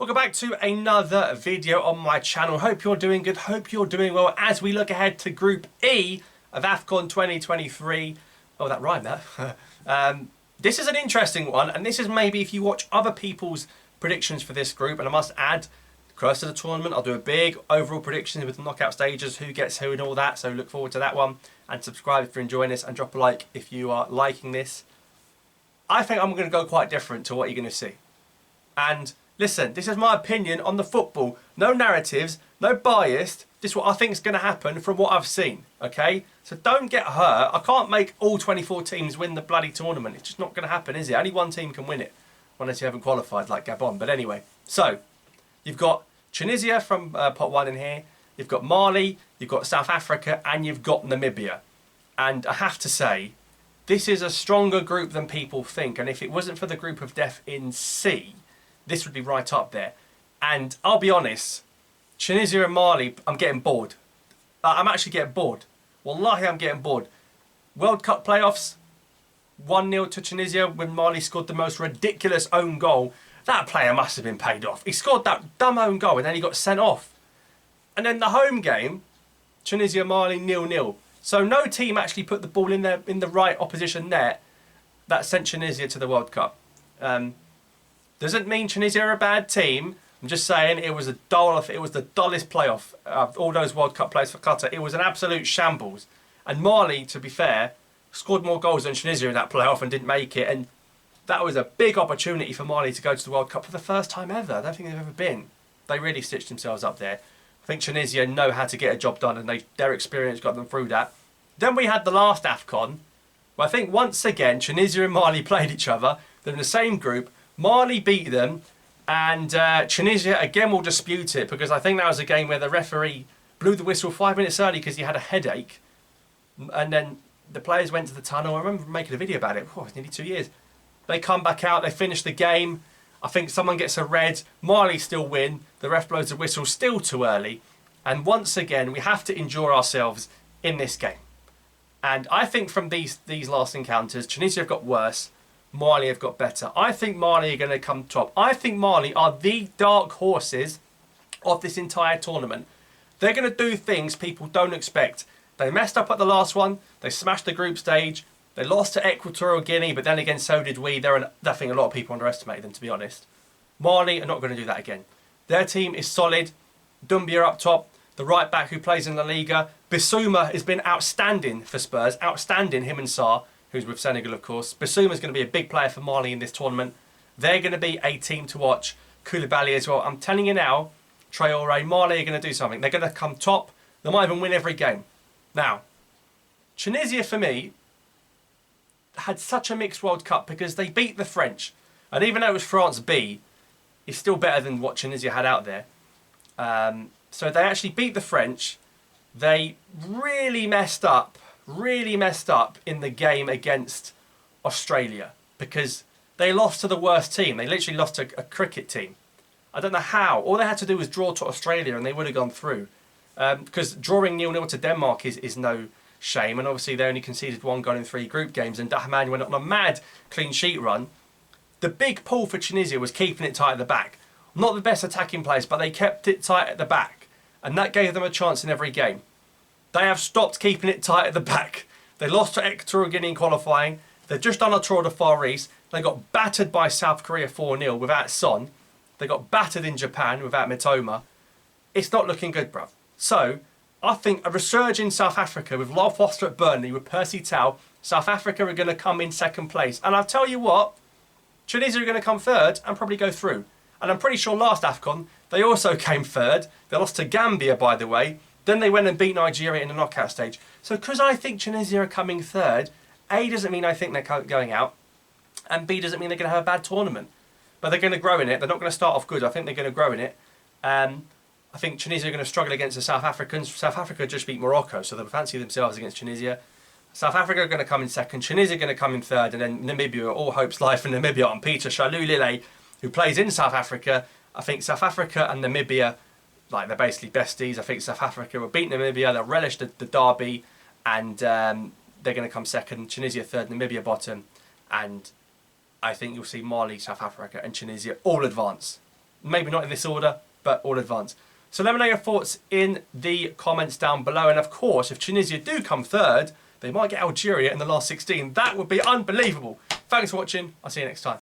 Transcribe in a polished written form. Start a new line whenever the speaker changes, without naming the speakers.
Welcome back to another video on my channel. Hope you're doing good, hope you're doing well as we look ahead to Group E of AFCON 2023. Oh, that rhymed that. This is an interesting one, and this is maybe if you watch other people's predictions for this group, and I must add, close to the tournament, I'll do a big overall prediction with the knockout stages, who gets who and all that, so look forward to that one. And subscribe if you're enjoying this, and drop a like if you are liking this. I think I'm going to go quite different to what you're going to see. And listen, this is my opinion on the football. No narratives, no bias. This is what I think is going to happen from what I've seen, okay? So don't get hurt. I can't make all 24 teams win the bloody tournament. It's just not going to happen, is it? Only one team can win it, unless you haven't qualified like Gabon. But anyway, so you've got Tunisia from pot 1 in here. You've got Mali, you've got South Africa, and you've got Namibia. And I have to say, this is a stronger group than people think. And if it wasn't for the group of death in C, this would be right up there. And I'll be honest, Tunisia and Mali, I'm getting bored. I'm actually getting bored. Wallahi, I'm getting bored. World Cup playoffs, 1-0 to Tunisia when Mali scored the most ridiculous own goal. That player must have been paid off. He scored that dumb own goal and then he got sent off. And then the home game, Tunisia-Mali 0-0. So no team actually put the ball in the right opposition net that sent Tunisia to the World Cup. Doesn't mean Tunisia are a bad team. I'm just saying it was the dullest playoff of all those World Cup players for Qatar. It was an absolute shambles. And Mali, to be fair, scored more goals than Tunisia in that playoff and didn't make it. And that was a big opportunity for Mali to go to the World Cup for the first time ever. I don't think they've ever been. They really stitched themselves up there. I think Tunisia know how to get a job done, and their experience got them through that. Then we had the last AFCON, where I think once again Tunisia and Mali played each other. They're in the same group. Mali beat them, and Tunisia again will dispute it, because I think that was a game where the referee blew the whistle 5 minutes early because he had a headache. And then the players went to the tunnel. I remember making a video about it. Oh, it's nearly 2 years. They come back out, they finish the game. I think someone gets a red. Mali still win. The ref blows the whistle still too early. And once again, we have to endure ourselves in this game. And I think from these last encounters, Tunisia have got worse. Mali have got better. I think Mali are going to come top. I think Mali are the dark horses of this entire tournament. They're going to do things people don't expect. They messed up at the last one. They smashed the group stage. They lost to Equatorial Guinea, but then again, so did we. I think a lot of people underestimated them, to be honest. Mali are not going to do that again. Their team is solid. Doumbia up top. The right back who plays in La Liga. Bissouma has been outstanding for Spurs. Outstanding, him and Sarr, who's with Senegal, of course. Bissouma's going to be a big player for Mali in this tournament. They're going to be a team to watch. Koulibaly as well. I'm telling you now, Traoré, Mali are going to do something. They're going to come top. They might even win every game. Now, Tunisia, for me, had such a mixed World Cup because they beat the French. And even though it was France B, it's still better than what Tunisia had out there. So they actually beat the French. They really messed up in the game against Australia because they lost to the worst team. They literally lost to a cricket team. I don't know how. All they had to do was draw to Australia and they would have gone through. Because drawing 0-0 to Denmark is no shame. And obviously they only conceded 1 goal in 3 group games, and Dahman went on a mad clean sheet run. The big pull for Tunisia was keeping it tight at the back. Not the best attacking players, but they kept it tight at the back. And that gave them a chance in every game. They have stopped keeping it tight at the back. They lost to Equatorial Guinea in qualifying. They've just done a tour de Far East. They got battered by South Korea 4-0 without Son. They got battered in Japan without Mitoma. It's not looking good, bruv. So, I think a resurge in South Africa with Lyle Foster at Burnley, with Percy Tau, South Africa are going to come in second place. And I'll tell you what, Tunisia are going to come third and probably go through. And I'm pretty sure last AFCON, they also came third. They lost to Gambia, by the way. Then they went and beat Nigeria in the knockout stage. So because I think Tunisia are coming third, A doesn't mean I think they're going out, and B doesn't mean they're going to have a bad tournament. But they're going to grow in it. They're not going to start off good. I think they're going to grow in it. I think Tunisia are going to struggle against the South Africans. South Africa just beat Morocco, so they'll fancy themselves against Tunisia. South Africa are going to come in second. Tunisia are going to come in third. And then Namibia, all hopes lie for Namibia on Peter Shalulile, who plays in South Africa. I think South Africa and Namibia, they're basically besties. I think South Africa will beat Namibia. They'll relish the derby. And they're going to come second. Tunisia third, Namibia bottom. And I think you'll see Mali, South Africa and Tunisia all advance. Maybe not in this order, but all advance. So let me know your thoughts in the comments down below. And of course, if Tunisia do come third, they might get Algeria in the last 16. That would be unbelievable. Thanks for watching. I'll see you next time.